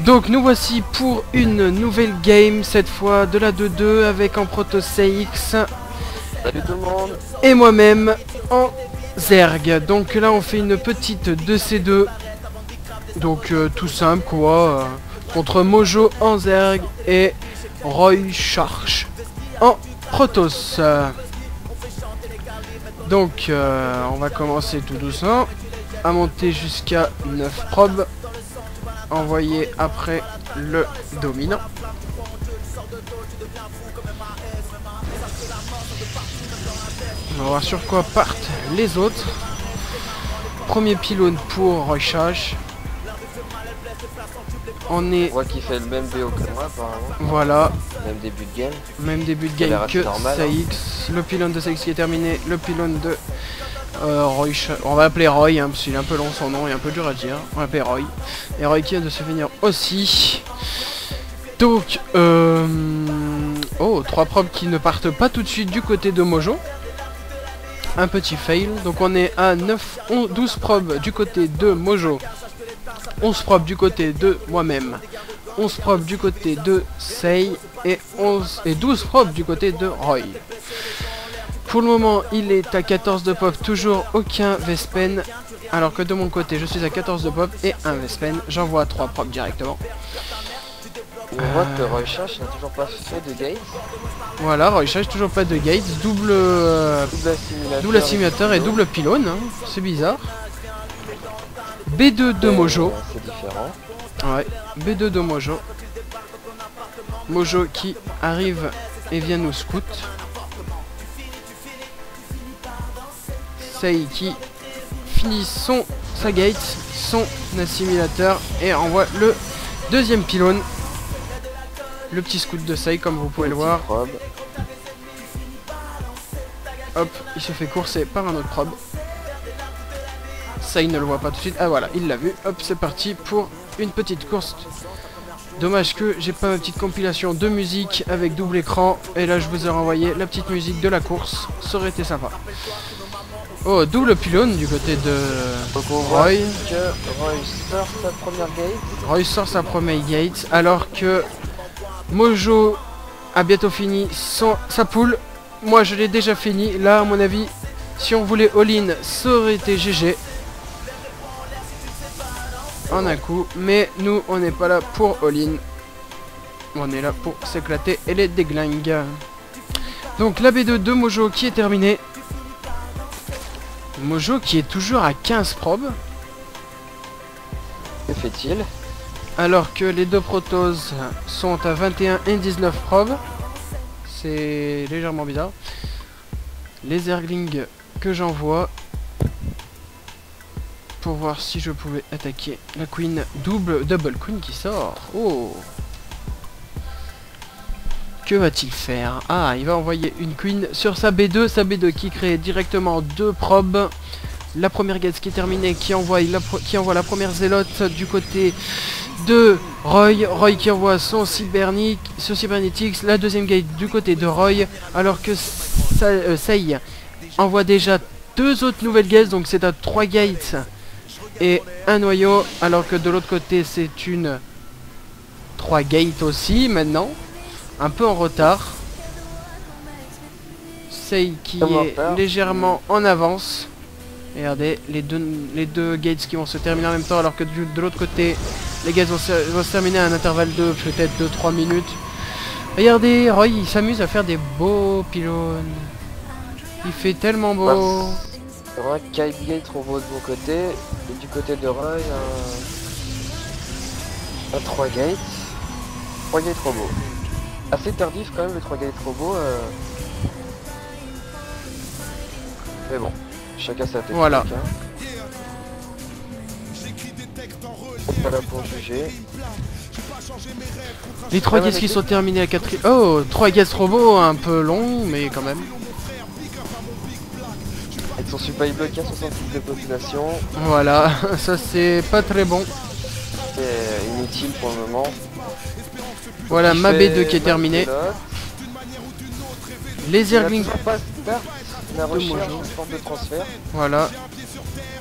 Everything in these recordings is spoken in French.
Donc nous voici pour une nouvelle game, cette fois de la 2-2 avec en proto CX. Salut tout le monde. Et moi-même en Zerg. Donc là on fait une petite 2C2. Donc tout simple quoi. Contre Mojo en Zerg et Roy Charge en Protoss. Donc on va commencer tout doucement à monter jusqu'à 9 probes. Envoyer après le dominant. On va voir sur quoi partent les autres. Premier pylône pour Rochage. On est... On voit qu'il fait le même BO que moi apparemment. Voilà. Même début de game. Même début de game que normal, CX. Le pylône de CX qui est terminé. Le pylône de Roy. On va appeler Roy hein, parce qu'il est un peu long son nom et un peu dur à dire. On va appeler Roy. Et Roy qui vient de se finir aussi. Donc, oh, 3 probes qui ne partent pas tout de suite du côté de Mojo. Un petit fail. Donc on est à 12 probes du côté de Mojo. 11 probes du côté de moi-même. 11 probes du côté de Sei. Et 12 probes du côté de Roy. Pour le moment, il est à 14 de pop. Toujours aucun Vespen. Alors que de mon côté, je suis à 14 de pop et un Vespen. J'envoie 3 probes directement. On voit que Roychage n'a toujours pas fait de gate. Voilà, Roychage toujours pas de gates. Double assimilateur et double pylône. Hein. C'est bizarre. B2 de Mojo. C'est différent. Ouais, B2 de Mojo. Mojo qui arrive et vient nous scout. Sei qui finit sa gate, son assimilateur et envoie le deuxième pylône. Le petit scout de Sei comme vous pouvez le voir. Probe. Hop, il se fait courser par un autre probe. Ça il ne le voit pas tout de suite. Ah voilà, il l'a vu. Hop, c'est parti pour une petite course. Dommage que j'ai pas ma petite compilation de musique avec double écran. Et là je vous ai renvoyé la petite musique de la course. Ça aurait été sympa. Oh, double pylône du côté de Roy. Que Roy sort sa première gate. Roy sort sa première gate alors que Mojo a bientôt fini sa poule. Moi je l'ai déjà fini. Là à mon avis, si on voulait all-in, ça aurait été GG. En un coup, mais nous on n'est pas là pour all-in. On est là pour s'éclater et les déglingues. Donc la B2 de Mojo qui est terminée. Mojo qui est toujours à 15 probes. Que fait-il? Alors que les deux Protoss sont à 21 et 19 probes. C'est légèrement bizarre. Les Zerglings que j'envoie. Pour voir si je pouvais attaquer la Queen. Double Queen qui sort. Oh. Que va-t-il faire? Ah, il va envoyer une Queen sur sa B2. Sa B2 qui crée directement 2 probes. La première gate qui est terminée, qui envoie la première zélote du côté de Roy. Roy qui envoie son Cybernetics. La deuxième gate du côté de Roy. Alors que Sei envoie déjà 2 autres nouvelles gates. Donc c'est à 3 gates et un noyau. Alors que de l'autre côté c'est une 3 gates aussi maintenant. Un peu en retard. Sei qui est légèrement en avance. Regardez, les deux gates qui vont se terminer en même temps, alors que de l'autre côté, les gates vont se terminer à un intervalle de peut-être de 3 minutes. Regardez, Roy, il s'amuse à faire des beaux pylônes. Il fait tellement beau. C'est vrai que 4 gates robots de mon côté, et du côté de Roy, un 3 gates. 3 gates robots. Assez tardif quand même, les 3 gates robots. Mais bon. Chacun sa technique. Voilà. Hein. Pas là pour juger. Les 3 gates qui sont terminés à 4. Oh, 3 gates robots un peu longs, mais quand même. Avec son super bloqué à 66 de population. Voilà, ça c'est pas très bon. C'est inutile pour le moment. Voilà, ma B2 qui est terminée. Les Zerglings. La recherche en forme de transfert. Voilà.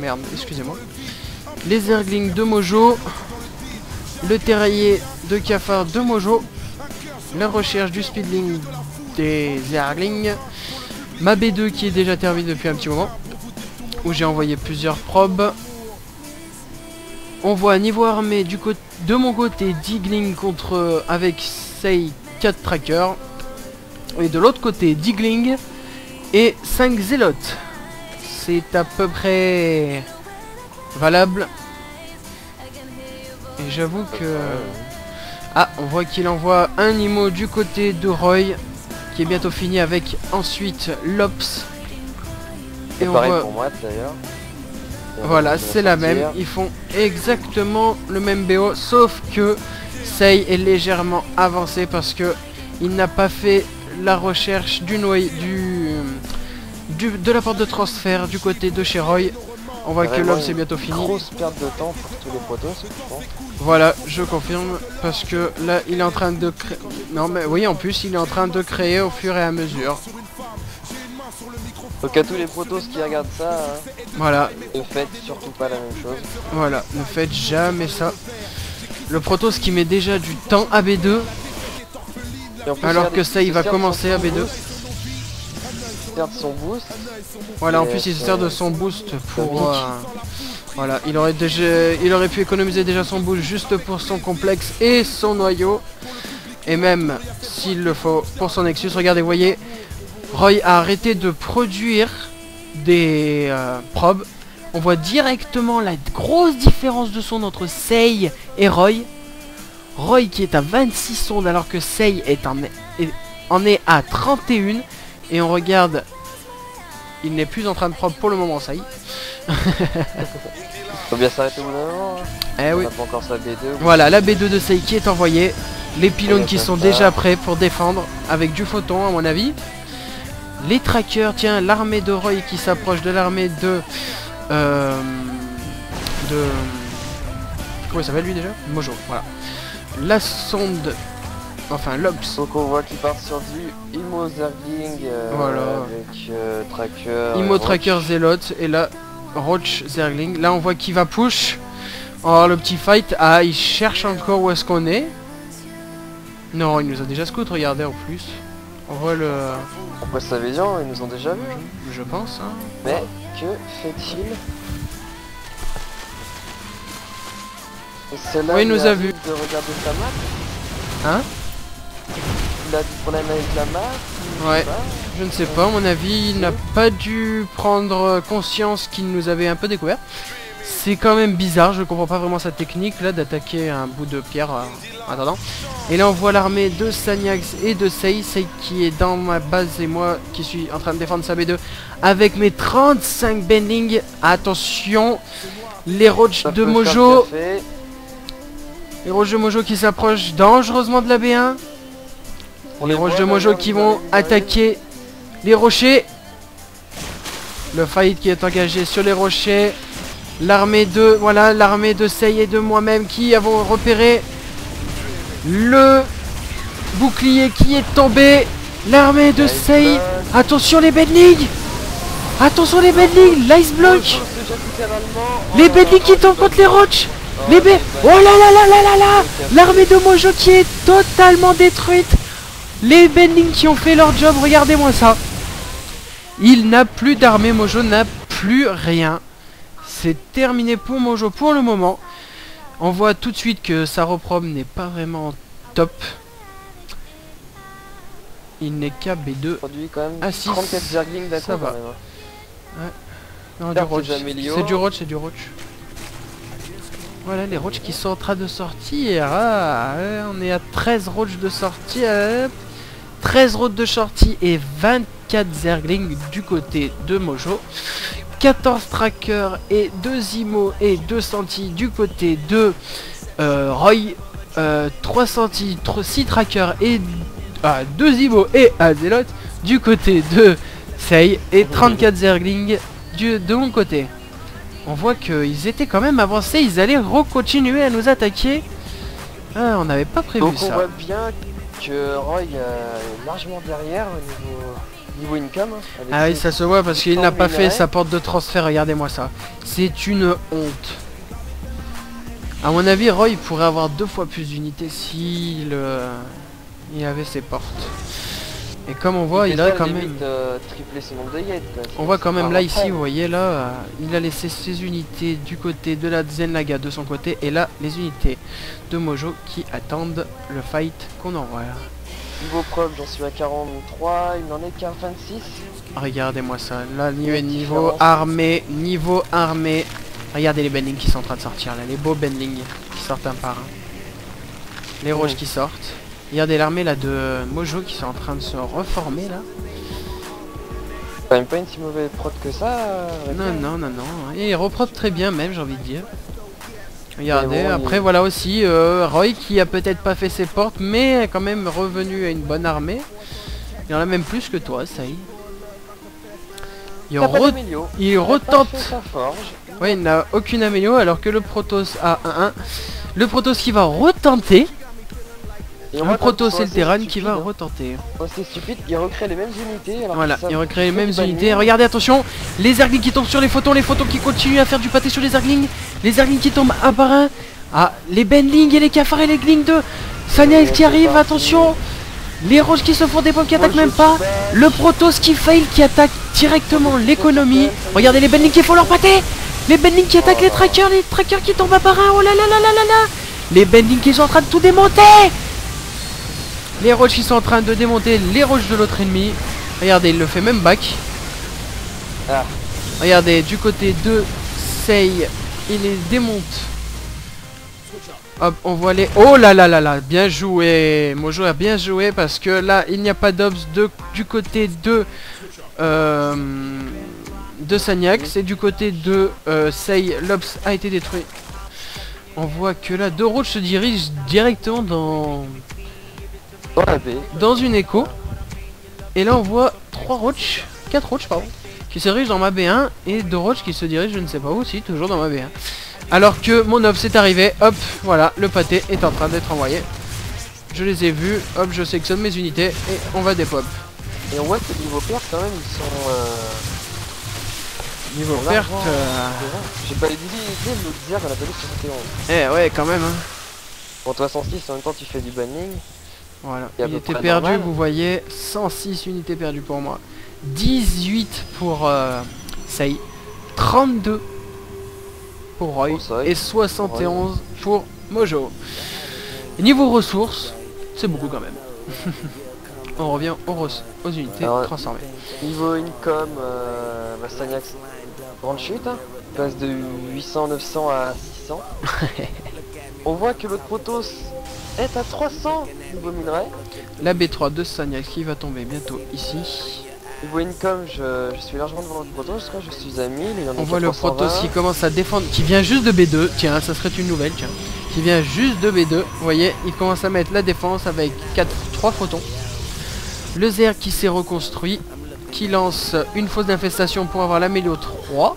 Merde, excusez-moi. Les Zerglings de Mojo le terrier de cafard de Mojo, la recherche du speedling des Zerglings, ma B2 qui est déjà terminée depuis un petit moment, où j'ai envoyé plusieurs probes. On voit niveau armée du côté de mon côté Diggling contre avec Sei 4 trackers, et de l'autre côté Diggling et 5 zélotes. C'est à peu près valable. Et j'avoue que... Ah, on voit qu'il envoie un Nemo du côté de Roy, qui est bientôt fini avec ensuite Lops. Et on pareil voit... pour moi d'ailleurs. Voilà, c'est la même. Ils font exactement le même BO, sauf que Sei est légèrement avancé parce que il n'a pas fait la recherche du noyau de la porte de transfert du côté de chez Roy. On voit que l'homme c'est bientôt fini. Grosse perte de temps pour tous les protos, je pense. Voilà, je confirme parce que là il est en train de créer. Non mais oui, en plus il est en train de créer au fur et à mesure. Donc à tous les protos qui regardent ça, voilà, ne faites surtout pas la même chose. Voilà, ne faites jamais ça. Le protos qui met déjà du temps à B2, alors que ça il va commencer à B2. Son boost. Voilà, en plus il se sert de son boost pour... voilà, il aurait pu économiser déjà son boost juste pour son complexe et son noyau. Et même, s'il le faut, pour son Nexus. Regardez, vous voyez, Roy a arrêté de produire des probes. On voit directement la grosse différence de sonde entre Sei et Roy. Roy qui est à 26 sondes alors que Sei en est à 31. Et on regarde, il n'est plus en train de probe pour le moment, ça y est. Faut bien s'arrêter au bout d'un moment. Eh oui. On a pas encore sa B2. Voilà, la B2 de Sei qui est envoyée. Les pylônes qui sont déjà prêts pour défendre avec du photon à mon avis. Les trackers, tiens, l'armée de Roy qui s'approche de l'armée de... Comment il s'appelle lui déjà? Mojo, voilà. La sonde... Enfin, Lops. Donc on voit qu'il part sur du Imo Zergling voilà. avec Tracker. Imo Tracker Zealot et là Roach Zergling. Là on voit qu'il va push. Oh le petit fight. Ah il cherche encore où est-ce qu'on est. Non il nous a déjà scout, regardez en plus. On voit le... Après sa vision, ils nous ont déjà vu. Je pense hein. Mais que fait-il? C'est là oui, il nous a vu. De regarder sa map. Hein? Il a du problème avec la map? Ouais, je ne sais pas, à mon avis, il n'a pas dû prendre conscience qu'il nous avait un peu découvert. C'est quand même bizarre, je comprends pas vraiment sa technique là d'attaquer un bout de pierre en attendant. Et là on voit l'armée de Sanyax et de Sei, Sei qui est dans ma base et moi qui suis en train de défendre sa B2 avec mes 35 bending. Attention, les roches de Mojo. Les roches de Mojo qui s'approchent dangereusement de la B1. Les roches de Mojo qui vont attaquer les rochers. Le fight qui est engagé sur les rochers. L'armée de... Voilà, l'armée de Sei et de moi-même qui avons repéré le bouclier qui est tombé. L'armée de Sei. Attention les bedlings. Attention les bedlings. L'ice block. Les bedlings qui tombent contre les roches. Les B... Oh là là là là là là. L'armée de Mojo qui est totalement détruite. Les bendings qui ont fait leur job, regardez-moi ça. Il n'a plus d'armée, Mojo n'a plus rien. C'est terminé pour Mojo pour le moment. On voit tout de suite que sa reprobe n'est pas vraiment top. Il n'est qu'à B2. À 6. 34 Zergling d'un coup, ça va. Ouais. Non, du roach. C'est du roach, c'est du roach. Voilà les roachs qui sont en train de sortir. Ah, on est à 13 roachs de sortie. 13 routes de sortie et 24 Zergling du côté de Mojo. 14 trackers et 2 Imo et 2 Senti du côté de Roy. 3 Senti, 6 trackers et 2 Imo et 1 Zealot du côté de Sei. Et 34 Zergling de mon côté. On voit qu'ils étaient quand même avancés, ils allaient continuer à nous attaquer. Ah, on n'avait pas prévu donc ça. On voit bien que Roy est largement derrière au niveau income. Ah oui, ça se voit parce qu'il n'a pas fait sa porte de transfert, regardez-moi ça. C'est une honte. À mon avis, Roy pourrait avoir 2 fois plus d'unités s'il il avait ses portes. Et comme on voit, il a quand même... tripler son nombre de gates, quoi. On voit quand même là, ici, vous voyez là, il a laissé ses unités du côté de la Zenlaga de son côté. Et là, les unités de Mojo qui attendent le fight qu'on envoie. Niveau preuve, j'en suis à 43, il n'en est qu'à 26. Regardez-moi ça, là, niveau armée, Regardez les bendlings qui sont en train de sortir là, les beaux bendlings qui sortent un par un. Les roches qui sortent. Regardez l'armée là de Mojo qui sont en train de se reformer là. Quand même pas une si mauvaise prod que ça. Non. Et il reprod très bien même, j'ai envie de dire. Regardez, bon, après voilà aussi Roy qui a peut-être pas fait ses portes, mais est quand même revenu à une bonne armée. Il en a même plus que toi, ça y est. Il retente. Ouais, il n'a aucune amélio alors que le Protoss a 1-1. Le Protoss qui va retenter. Le Protoss et le Terran qui va retenter. Oh, c'est stupide, il recrée les mêmes unités. Alors voilà, il recrée les mêmes unités. Regardez, attention, les Zerglings qui tombent sur les photons qui continuent à faire du pâté sur les Zerglings. Les Zerglings qui tombent un par un. Ah, les Bendlings et les cafards et les Glings de Saniax qui arrivent, attention. Les roches qui se font des bombes qui attaquent même pas. Le Protoss qui fail, qui attaque directement l'économie. Regardez les Bendlings qui font leur pâté. Les Bendlings qui attaquent les trackers qui tombent un par un. Oh là là là là là là. Les Bendlings qui sont en train de tout démonter. Les roches qui sont en train de démonter les roches de l'autre ennemi. Regardez, il le fait même back. Ah. Regardez, du côté de Sei, il les démonte. Hop, on voit les... Oh là là là là, bien joué. Mojo a bien joué parce que là, il n'y a pas d'obs du côté de Saniax. Et du côté de Sei, l'obs a été détruit. On voit que là, 2 roches se dirigent directement dans une écho. Et là on voit 4 roches pardon, qui se dirigent dans ma B1 et 2 roches qui se dirigent je ne sais pas où, si toujours dans ma B1. Alors que mon ops est arrivé, hop, voilà, le pâté est en train d'être envoyé. Je les ai vus, hop, je sélectionne mes unités et on va dépop. Et on voit que niveau perte quand même ils sont... Niveau perte... J'ai pas l'idée de le dire dans la police 71. Eh ouais quand même hein. Pour toi 106 en même temps tu fais du banning. Voilà, il était perdu, normal. Vous voyez, 106 unités perdues pour moi. 18 pour Sei, 32 pour Roy et 71 pour Mojo. Niveau ressources, c'est beaucoup quand même. On revient aux unités transformées. Niveau income, Saniax, grande chute, hein, passe de 800-900 à 600. On voit que l'autre Protoss est à 300 niveau minerai. La B3 de Saniax qui va tomber bientôt ici. Niveau income, je suis largement devant le Protoss, je suis à 1000. On voit le Protoss qui commence à défendre, qui vient juste de B2, tiens ça serait une nouvelle, tiens. Qui vient juste de B2, vous voyez, il commence à mettre la défense avec 3 photons. Le Zer qui s'est reconstruit, qui lance une fausse d'infestation pour avoir l'amélio 3,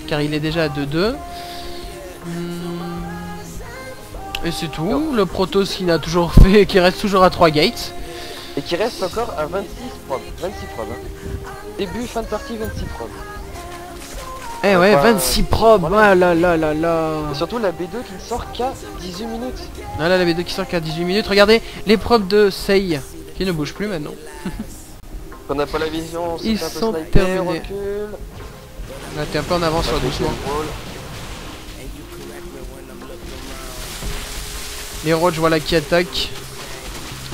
car il est déjà à 2-2. Et c'est tout, le Protoss qui n'a toujours fait, qui reste toujours à 3 gates. Et qui reste encore à 26 probes. Hein. Début, fin de partie, 26 probes. Eh ouais, 26 probes, ah là là là là. Et surtout la B2 qui ne sort qu'à 18 minutes. Ah là, la B2 qui sort qu'à 18 minutes, regardez les probes de Sei, qui ne bougent plus maintenant. On n'a pas la vision, ils sont terminés. Là t'es un peu en avance sur doucement. Les roches voilà qui attaquent.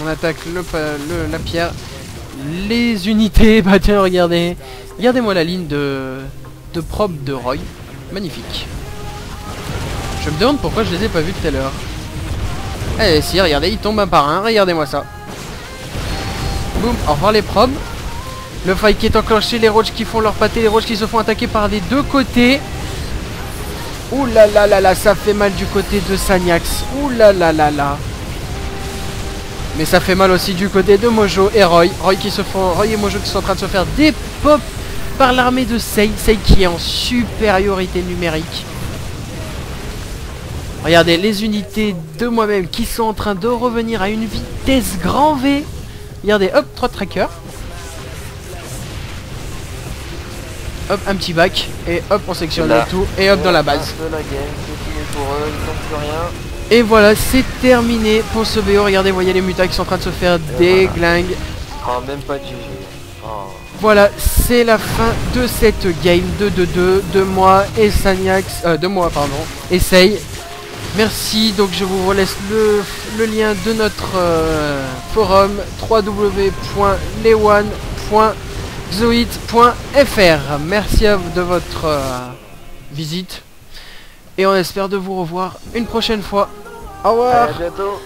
On attaque la pierre. Les unités, bah tiens regardez. Regardez-moi la ligne de probe de Roy. Magnifique. Je me demande pourquoi je les ai pas vus tout à l'heure. Eh si, regardez, ils tombent un par un, regardez-moi ça. Boum, au revoir les probes. Le fight qui est enclenché, les roches qui font leur pâté, les roches qui se font attaquer par les deux côtés. Ouh là là là là, ça fait mal du côté de Saniax. Ouh là là là là. Mais ça fait mal aussi du côté de Mojo et Roy. Roy et Mojo qui sont en train de se faire dépop par l'armée de Sei. Sei qui est en supériorité numérique. Regardez les unités de moi-même qui sont en train de revenir à une vitesse grand V. Regardez, hop, 3 trackers. Hop, un petit bac. Et hop, on sectionne le tout. Et hop, dans la base. pour eux, ils n'ont plus rien. Et voilà, c'est terminé pour ce BO. Regardez, vous voyez les mutas qui sont en train de se faire déglinguer. Oh, même pas de GG. Oh. Voilà, c'est la fin de cette game 2-2-2 de moi et Saniax, Essaye. Merci, donc je vous relaisse le lien de notre forum www.lewan.zoit.fr. Merci à vous de votre visite et on espère de vous revoir une prochaine fois. Au revoir. À bientôt.